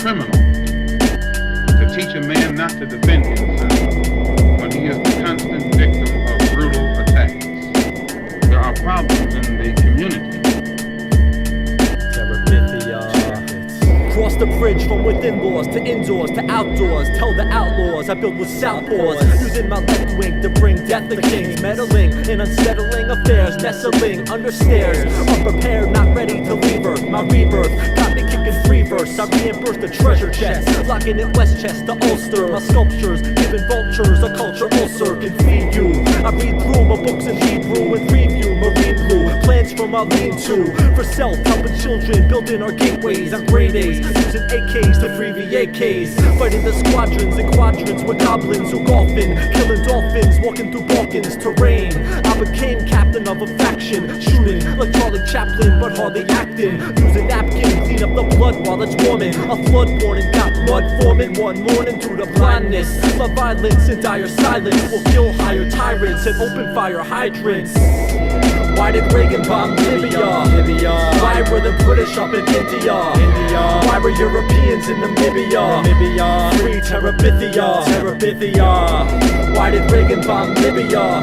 criminal to teach a man not to defend himself when he is the constant victim of brutal attacks. There are problems in the community. Teribithia. Cross the bridge from within laws to indoors to outdoors. Tell the outlaws I build with southpaws. Using my left wing to bring death to kings. Meddling in unsettling affairs. Nestling under stairs. Unprepared, not ready to leave her. My rebirth got me kicking free verse. I reimburse the treasure chest. Locking in West Chest to Ulster. My sculptures giving vultures a culture ulcer can feed you. I read through my books in Hebrew and preview marine blue. Plans for my lean-to. For self, helping children, building our gateways on grade A's. Using AKs to free VAKs. Fighting the squadrons and quadrants with goblins who golfing. Killing dolphins, walking through Balkans terrain. I became captain of a faction. Shooting like Charlie Chaplin, but hardly acting. Using napkin, clean up the blood while it's warming. A flood born and got mud forming. One morning due to blindness. Love violence and dire silence will kill higher tyrants and open fire hydrants. Why did Reagan bomb Libya? Why were the British up in India? Why were Europeans in Namibia? Free Teribithia. Why did Reagan bomb Libya?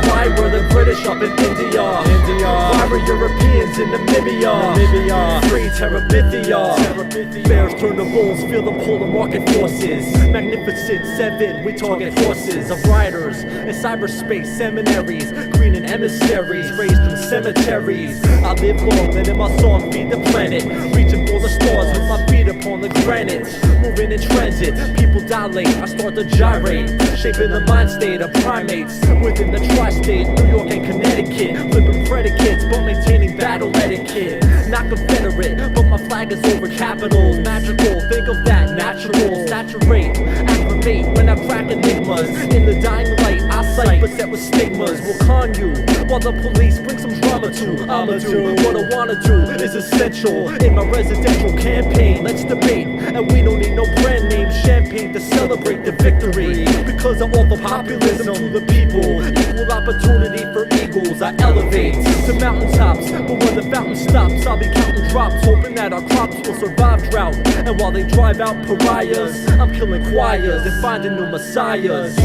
Why were the British up in India? Why were Europeans in Namibia? Free Teribithia. Bears turn to bulls, feel the pull of market forces. Magnificent seven, we target horses of riders in cyberspace seminaries, green and emissaries, raised in cemeteries. I live long and in my song feed the planet, reaching for the stars with my feet upon the granite. Moving in transit, people dilate, I start to gyrate, shaping the mind state of primates within the tri-state, New York and Connecticut. Flipping predicates, but maintaining battle etiquette. Not Confederate, but my flag is over capitals. Magical, think of that, natural. Saturate, aggravate when I crack enigmas. In the dying light, I sight, beset with stigmas. Will con you, while the police bring some drama to. I'ma do what I wanna do is essential in my residential campaign. Let's debate, and we don't need no brand name champagne to celebrate the victory. Because I offer populism to the people, equal opportunity for eagles. I elevate to mountaintops, but when the fountain stops, I'll be counting drops, hoping that our crops will survive drought. And while they drive out pariahs, I'm killing choirs and finding new messiahs.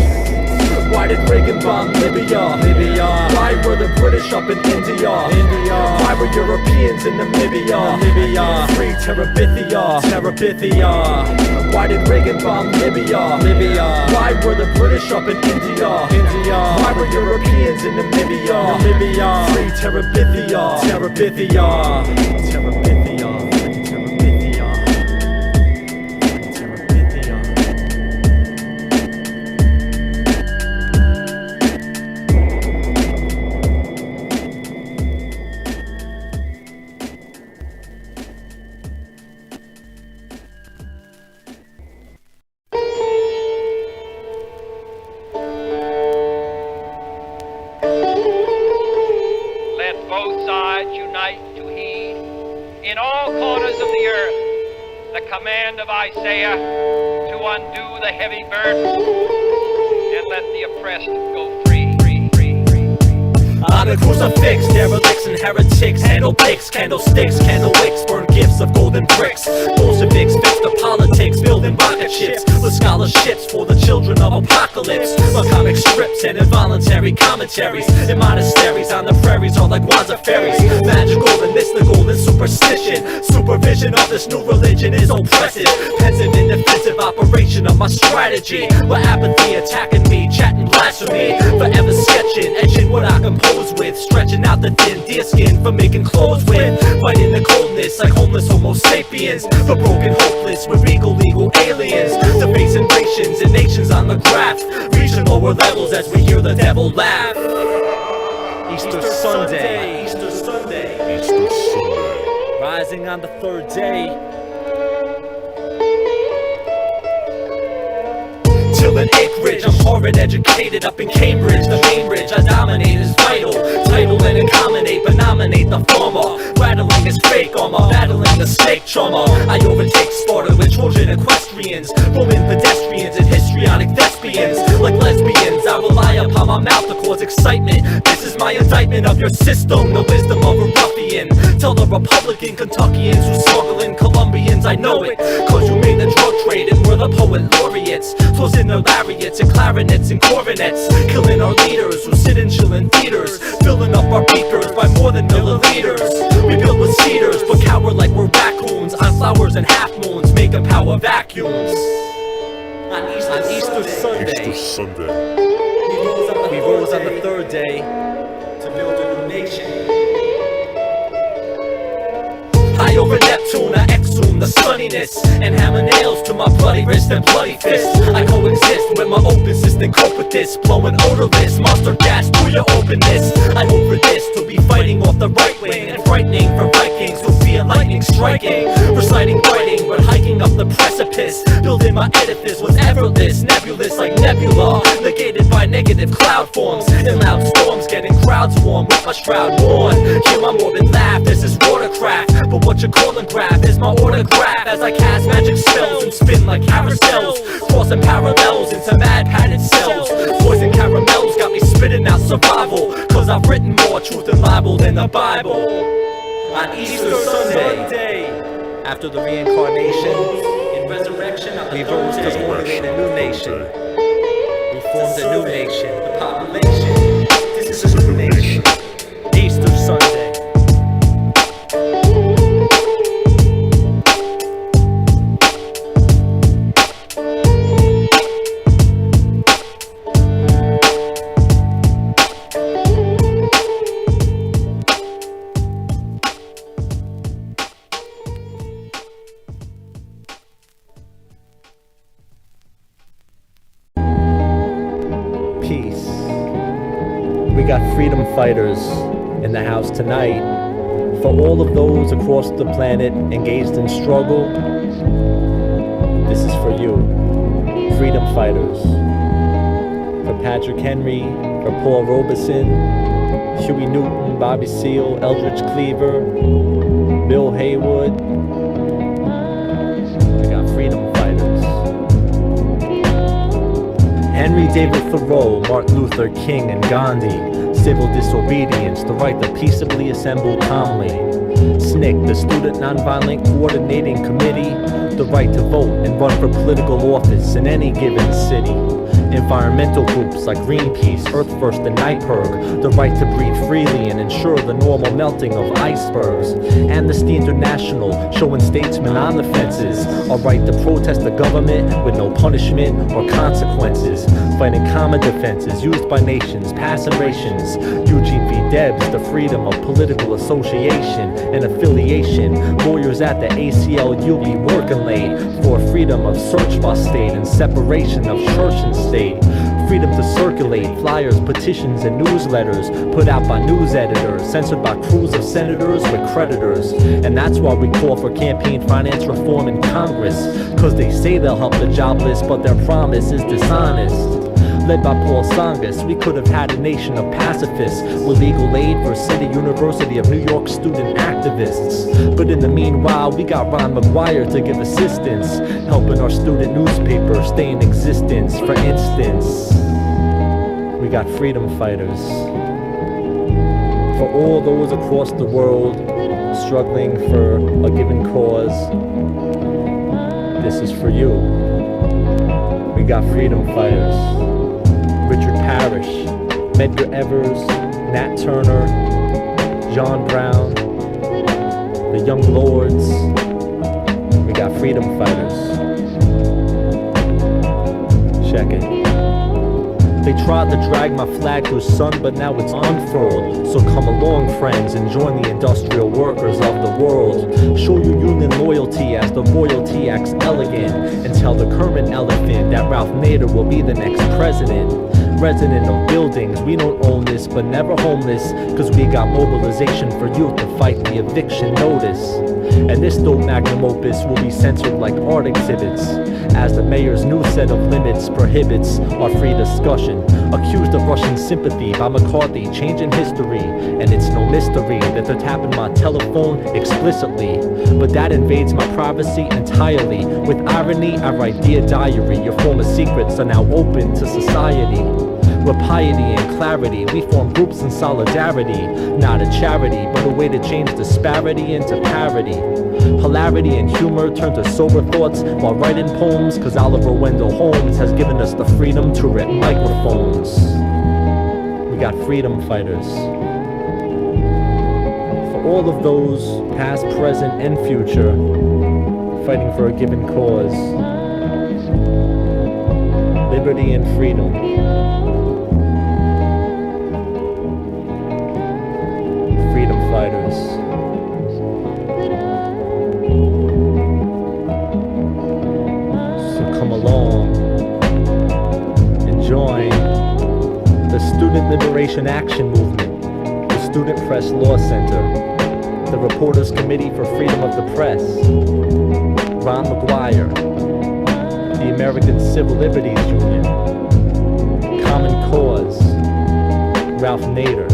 Why did Reagan bomb Libya? Why were the British up in India? Why were Europeans in Namibia? Free Teribithia. Why did Reagan bomb Libya? Why were the British up in India? Why were Europeans in Namibia? Free Teribithia. Both sides unite to heed in all corners of the earth the command of Isaiah to undo the heavy burden and let the oppressed go free. On a crucifix, derelicts and heretics handle picks, candlesticks, candle wicks, burn gifts of golden bricks. Bolsheviks fix the politics, building rocket ships with scholarships for the children of apocalypse. My comic strips and involuntary commentaries in monasteries on the prairies are like wands of fairies. Magical and mystical and superstition. Supervision of this new religion is oppressive. Pensive and defensive operation of my strategy. Where apathy attacking me, chatting blasphemy. Forever sketching, etching what I compose with, stretching out the thin deer skin for making clothes with, fighting the coldness like homeless homo sapiens, for broken hopeless with legal aliens, defacing nations and nations on the graph, reaching lower levels as we hear the devil laugh. Easter Sunday, rising on the third day. Till an acreage, I'm Harvard educated up in Cambridge. The main ridge I dominate is vital. Title and incominate, but nominate the former. Rattling is fake armor, battling the snake trauma. I overtake Sparta with Trojan equestrians, Roman pedestrians and histrionic thespians. Like lesbians, I rely upon my mouth to cause excitement. This is my indictment of your system, the wisdom of a ruffian. Tell the Republican Kentuckians who smuggle in Colombians, I know it, cause you made poet laureates, flows in their lariats and clarinets and coronets, killing our leaders who sit in chillin' theaters, filling up our beakers by more than milliliters. We build with cedars, but cower like we're raccoons, on flowers and half moons, making power vacuums. On Easter Sunday, we rose on the third day to build a new nation. High over Neptune, I exhume the sunniness and hammer nails to my bloody wrist and bloody fist. I coexist with my open system, cope with this, blowing odorless monster gas through your openness. I hope for this to be fighting off the right wing and frightening for Vikings who fear lightning striking. Reciting writing, but hiking up the precipice. Building my edifice was effortless, nebulous like nebula, negated by negative cloud forms. In loud storms, getting crowds warm with my shroud worn. Hear my morbid laugh, this is watercraft, but what you callin' graph is my autograph as I cast magic spells and spin like carousels, crossing parallels into mad padded cells. Poison caramels got me spitting out survival, cause I've written more truth and libel than the Bible. On Easter Sunday, after the reincarnation, in resurrection, we rose to formulate a new nation. We formed a new nation, the population. This is a new nation. Easter Sunday. Peace. We got freedom fighters in the house tonight. For all of those across the planet engaged in struggle, this is for you. Freedom fighters. For Patrick Henry, for Paul Robeson, Huey Newton, Bobby Seale, Eldridge Cleaver, Bill Haywood. We got freedom fighters. Henry David Thoreau, Martin Luther King and Gandhi. Civil disobedience, the right to peaceably assemble calmly. SNCC, the Student Nonviolent Coordinating Committee, the right to vote and run for political office in any given city. Environmental groups like Greenpeace, Earth First and NIPERG, the right to breathe freely and ensure the normal melting of icebergs. Amnesty International, showing statesmen on the fences, a right to protest the government with no punishment or consequences. Fighting common defenses used by nations, past generations. Eugene V. Debs, the freedom of political association and affiliation. Lawyers at the ACLU be working late for freedom of search by state and separation of church and state. Freedom to circulate flyers, petitions, and newsletters put out by news editors, censored by crews of senators with creditors. And that's why we call for campaign finance reform in Congress, cause they say they'll help the jobless, but their promise is dishonest. Led by Paul Tsongas, we could have had a nation of pacifists with legal aid for City University of New York student activists. But in the meanwhile, we got Ron McGuire to give assistance, helping our student newspaper stay in existence. For instance, we got freedom fighters. For all those across the world struggling for a given cause, this is for you. We got freedom fighters. Richard Parrish, Medgar Evers, Nat Turner, John Brown, the Young Lords. We got freedom fighters. Check it. They tried to drag my flag through sun, but now it's unfurled. So come along, friends, and join the industrial workers of the world. Show your union loyalty as the royalty acts elegant, and tell the current elephant that Ralph Nader will be the next president. Resident of buildings, we don't own this, but never homeless, cause we got mobilization for youth to fight the eviction notice. And this dope magnum opus will be censored like art exhibits, as the mayor's new set of limits prohibits our free discussion. Accused of Russian sympathy by McCarthy, changing history, and it's no mystery that they're tapping my telephone explicitly. But that invades my privacy entirely. With irony, I write Dear Diary, your former secrets are now open to society. With piety and clarity, we form groups in solidarity. Not a charity, but a way to change disparity into parity. Hilarity and humor turn to sober thoughts while writing poems, cause Oliver Wendell Holmes has given us the freedom to rip microphones. We got freedom fighters. For all of those, past, present, and future, fighting for a given cause. Liberty and freedom. Freedom fighters. So come along and join the Student Liberation Action Movement, the Student Press Law Center, the Reporters Committee for Freedom of the Press, Ron McGuire, the American Civil Liberties Union, Common Cause, Ralph Nader.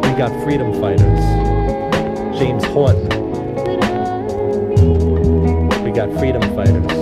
We got freedom fighters, James Horton. We got freedom fighters.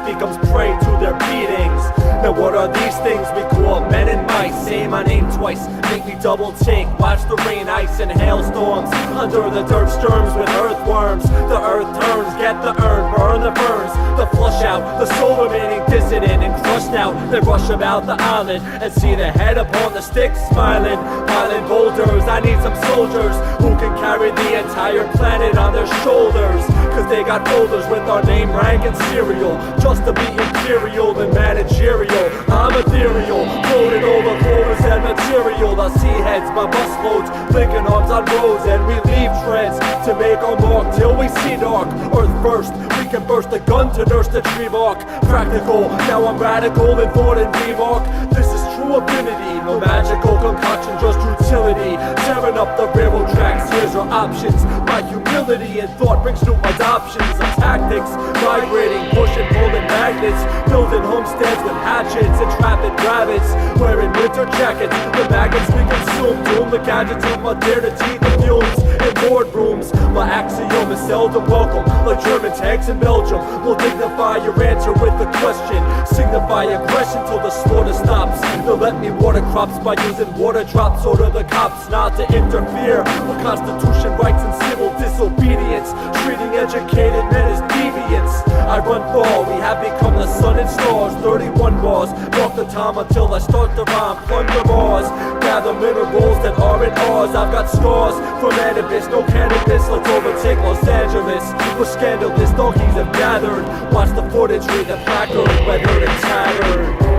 Becomes prey to their beatings. Now what are these things we call men and mice? Say my name twice, make me double take. Watch the rain, ice, and hailstorms. Under the dirt germs with earthworms. The earth turns, get the urn, burn the burns. The flush out, the soul remaining dissident and crushed out. They rush about the island and see the head upon the stick smiling. Piling boulders, I need some soldiers who can carry the entire planet on their shoulders. Cause they got folders with our name, rank, and serial. Just to be imperial and managerial. I'm ethereal, floating over clovers and material. The sea heads, my busloads, linking arms on roads, and we leave treads to make our mark till we see dark. Earth first, we can burst the gun to nurse the tree bark. Practical, now I'm radical and Ford and Remark. This is true affinity, no magical concoction, just utility. Tearing up the railroad tracks, here's our options. My humility and thought brings new adoptions of tactics. Vibrating, pushing, pulling magnets. Building homesteads with hatchets and trapping rabbits. Wearing winter jackets, the maggots we consume. Doom the gadgets of modernity, the fumes in boardrooms. My axiom is seldom welcome, like German tanks in Belgium. We'll dignify your answer with a question. Signify aggression till the slaughter stops. They'll let me water crops by using water drops. Order the cops not to interfere with Constitution rights and civil disobedience. Treating educated men as deviants. I run far, we have become the sun and stars. 31 bars, mark the time until I start the rhyme. Plunder Mars, gather minerals that aren't ours. I've got scars from cannabis, no cannabis. Let's overtake Los Angeles. We're scandalous, donkeys have gathered. Watch the footage, read the placard, weathered and tattered.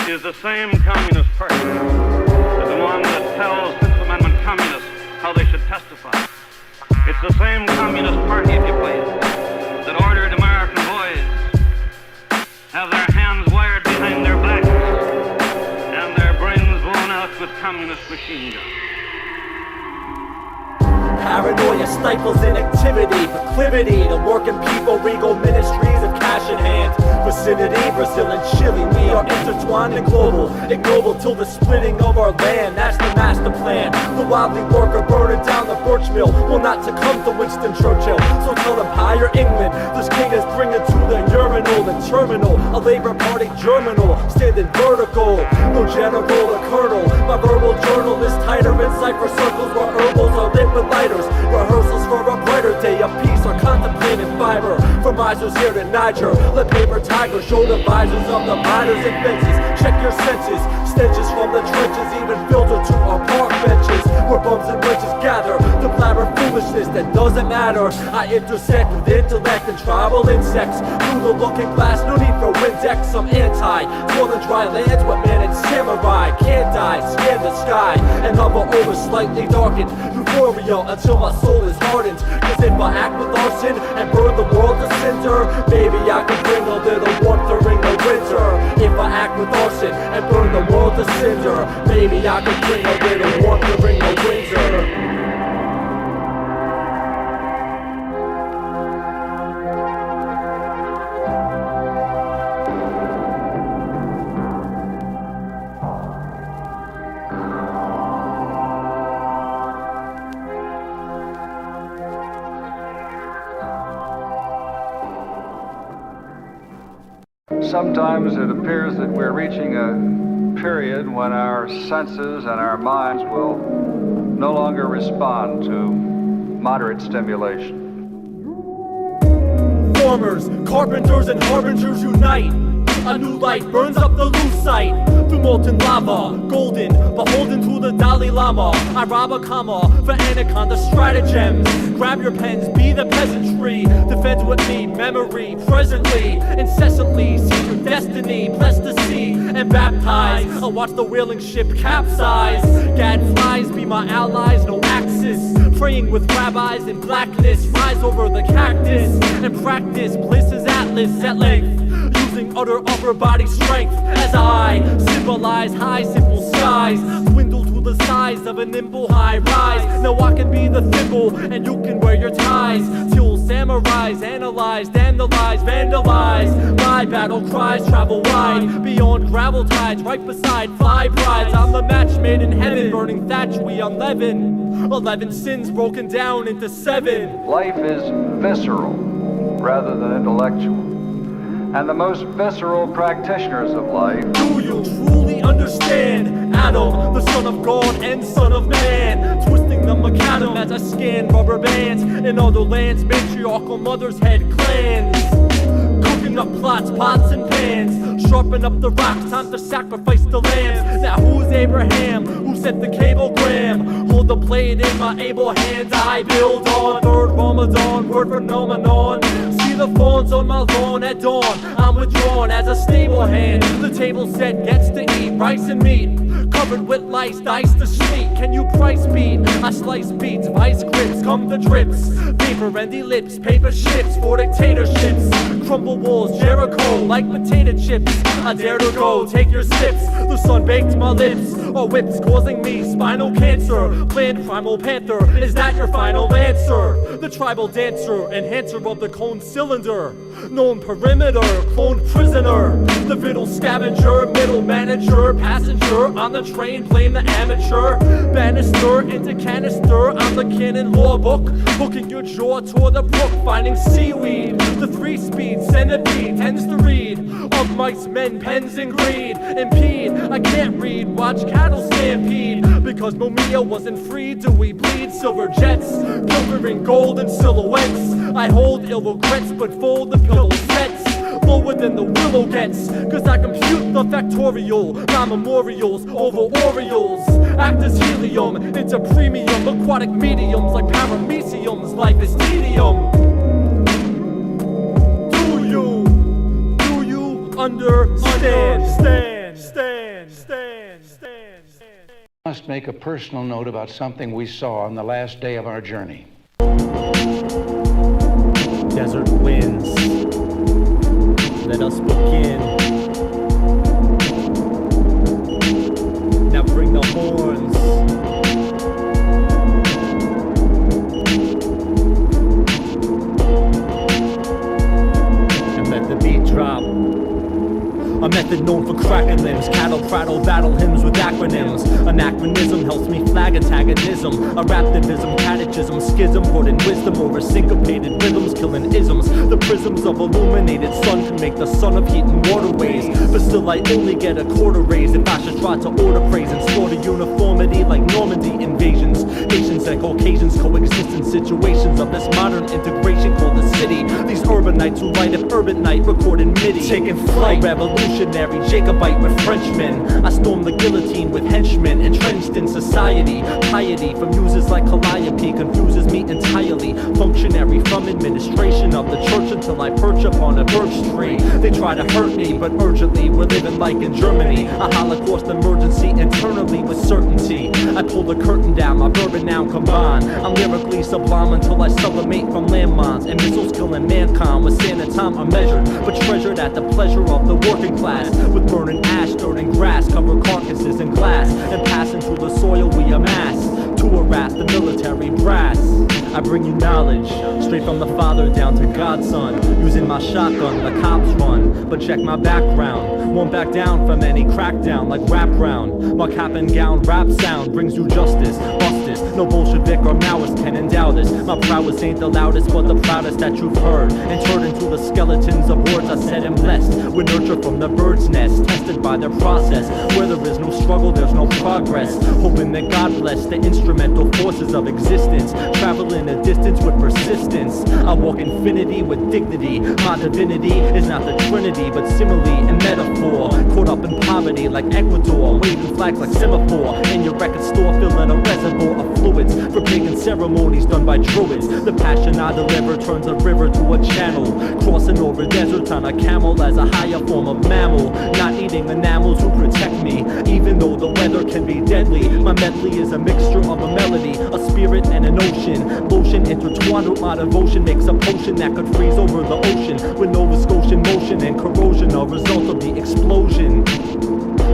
Is the same Communist Party as the one that tells Fifth Amendment communists how they should testify. It's the same Communist Party, if you please, that ordered American boys have their hands wired behind their backs and their brains blown out with communist machine guns. Paranoia stifles inactivity, proclivity to working people, regal ministries of cash in hand. Vicinity, Brazil and Chile, we are intertwined and global, ignoble till the splitting of our land. That's the master plan. The wildly worker burning down the birch mill will not succumb to Winston Churchill. So tell Empire England, this king is bringing to the urinal and terminal, a Labour Party germinal, standing vertical. No general or colonel, eternal is tighter in cipher circles where herbals are lit with lighters. Rehearsals for a brighter day of peace are contemplated fiber. From Misers here to Niger, let paper tigers show the visors of the miners and fences. Check your senses, stenches from the trenches, even filtered to our park benches, where bums and witches gather to blabber foolishness that doesn't matter. I intersect with intellect and tribal insects through the looking glass, no need for Windex. I'm anti, swollen dry lands, what man and samurai can't die. Scan the sky and hover over slightly darkened euphoria until my soul is hardened. Cause if I act with arson and burn the world to cinder, maybe I can bring a little warmth during the winter. If I act with arson and burn the world to cinder, maybe I can bring a little warmth during the winter. Sometimes it appears that we're reaching a period when our senses and our minds will no longer respond to moderate stimulation. Farmers, carpenters, and harbingers unite. A new light burns up the lucite. Through molten lava, golden, beholden to the Dalai Lama. I rob a comma for anaconda stratagems. Grab your pens, be the peasantry. Defend with me, memory, presently, incessantly. See your destiny, blessed to see and baptize. I'll watch the whaling ship capsize. Gadflies be my allies, no axis. Praying with rabbis in blackness. Rise over the cactus and practice bliss's atlas at length. Using utter upper body strength as I symbolize high simple skies. Dwindle to the size of a nimble high rise. Now I can be the thimble and you can wear your ties. Till samurais analyze, damn the lies, vandalize. My battle cries travel wide, beyond gravel tides, right beside fly brides. I'm the match made in heaven, burning thatch we unleaven. 11 sins broken down into 7. Life is visceral rather than intellectual. And the most visceral practitioners of life. Do you truly understand? Adam, the son of God and son of man, twisting the macadam as I scan rubber bands in other lands, matriarchal mother's head clans. Cooking up plots, pots and pans, sharpen up the rocks, time to sacrifice the lambs. Now who's Abraham? Who sent the cablegram? Hold the blade in my able hands, I build on. Third Ramadan, word phenomenon. See the fawns on my lawn at dawn. I'm withdrawn as a stable hand. The table set gets to eat rice and meat, covered with lice, dice to sleep. Can you price beat? I slice beats, vice grips, come the drips. Paper and ellipse, paper ships for dictatorships. Crumble walls, Jericho, like potato chips. I dare to go, take your sips. The sun baked my lips, or whips causing me spinal cancer. Planned primal panther, is that your final answer? The tribal dancer, enhancer of the cone cylinder. Known perimeter, cloned prisoner. The fiddle scavenger, middle manager. Passenger on the train, blame the amateur. Banister into canister, I'm the canon law book. Hooking your jaw toward the brook, finding seaweed. The 3-speed centipede tends to read of mice, men, pens, and greed. Impede, I can't read, watch cattle stampede. Because Momia wasn't free, do we bleed? Silver jets, pilfering gold and silhouettes. I hold ill regrets, but fold the pillow sets. Lower than the willow gets, cause I compute the factorial. My memorials over Orioles. Act as helium into premium. Aquatic mediums like parameciums. Life is tedium. Do you understand? I must make a personal note about something we saw on the last day of our journey. Desert winds, let us begin. Now bring the horns. And let the beat drop. A method known for cracking limbs. Cattle prattle, battle hymns with acronyms. Anachronism helps me flag antagonism. A raptivism, catechism, schism, hoarding wisdom over syncopated rhythms, killing isms. The prisms of illuminated sun can make the son of heat and waterways. But still I only get a quarter raise if I should try to order praise and slaughter uniformity like Normandy invasions. Asians and Caucasians coexist in situations of this modern integration called the city. These urbanites who write at urban night recording MIDI. Taking flight, a revolutionary Jacobite with Frenchmen. I storm the guillotine with henchmen entrenched in society. Piety from users like Calliope confuses me entirely. Functionary from administration of the church until I perch upon a birch tree. They try to hurt me, but urgently we're living like in Germany. A Holocaust emergency internally with certainty. I pull the curtain down, my verb and noun combine. I'm lyrically sublime until I sublimate from landmines and missiles killing mankind. With sand and time are measured, but treasured at the pleasure of the working class. With burning ash, dirt and grass, cover carcasses in glass, and passing through the soil we amass to harass the military brass. I bring you knowledge, straight from the father down to God's son. Using my shotgun, the cops run, but check my background. Won't back down from any crackdown like rap round. My cap and gown rap sound brings you justice, busted. No Bolshevik or Maoist can endow this. My prowess ain't the loudest, but the proudest that you've heard. And turned into the skeletons of words I said and blessed. With nurture from the bird's nest, tested by their process. Where there is no struggle, there's no progress. Hoping that God bless the instrumental forces of existence. Traveling a distance with persistence. I walk infinity with dignity. My divinity is not the Trinity, but simile and metaphor. Caught up in poverty like Ecuador, waving flags like semaphore. In your record store, filling a reservoir of fluids for pagan ceremonies done by druids. The passion I deliver turns a river to a channel. Crossing over deserts on a camel as a higher form of mammal. Not eating enamels who protect me, even though the weather can be deadly. My medley is a mixture of a melody, a spirit and an ocean. Lotion intertwined with my devotion makes a potion that could freeze over the ocean. With Nova Scotian motion and corrosion, a result of the explosion.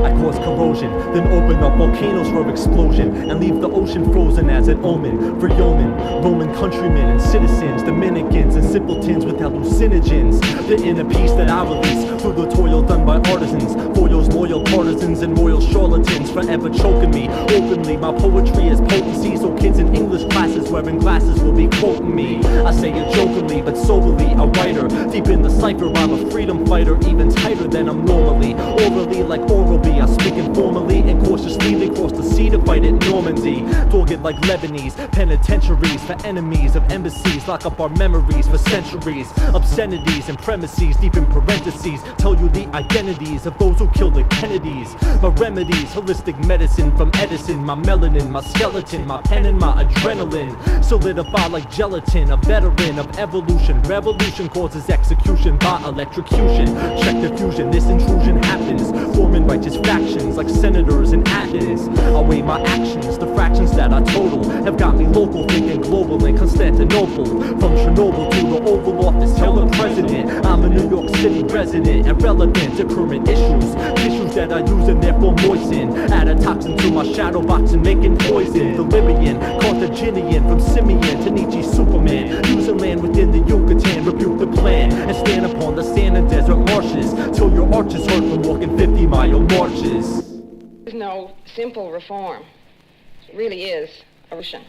I cause corrosion, then open up volcanoes for explosion and leave the ocean frozen as an omen for yeomen, Roman countrymen and citizens, Dominicans and simpletons with hallucinogens. The inner peace that I release through the toil done by artisans, foils loyal partisans and royal charlatans, forever choking me openly. My poetry is potency, so kids in English classes wearing glasses will be quoting me. I say it jokingly, but soberly a writer. Deep in the cipher, I'm a freedom fighter, even tighter than I'm normally. Orally like Oral B, I speak informally and cautiously. They cross the sea to fight at Normandy. Dogged like Lebanese, penitentiaries for enemies of embassies. Lock up our memories for centuries. Obscenities and premises deep in parentheses tell you the identities of those who killed the Kennedys. My remedies, holistic medicine from Edison. My melanin, my skeleton, my pen and my adrenaline solidify like gelatin. A veteran of evolution. Revolution causes execution by electrocution. Check the fusion, this intrusion happens. Forming righteous factions like senators in Athens. I weigh my actions, the fractions that I total have got me local, thinking global in Constantinople. From Chernobyl to the Oval Office, tell the president I'm a New York City resident and relevant to current issues. Tissues that I use and therefore moisten. Add a toxin to my shadow box and making poison. The Libyan, Carthaginian, from Simeon to Nietzsche's Superman. Using land within the Yucatan, rebuke the plan and stand upon the sand and desert marshes till your arches hurt from walking 50-mile marches. There's no simple reform. It really is ocean.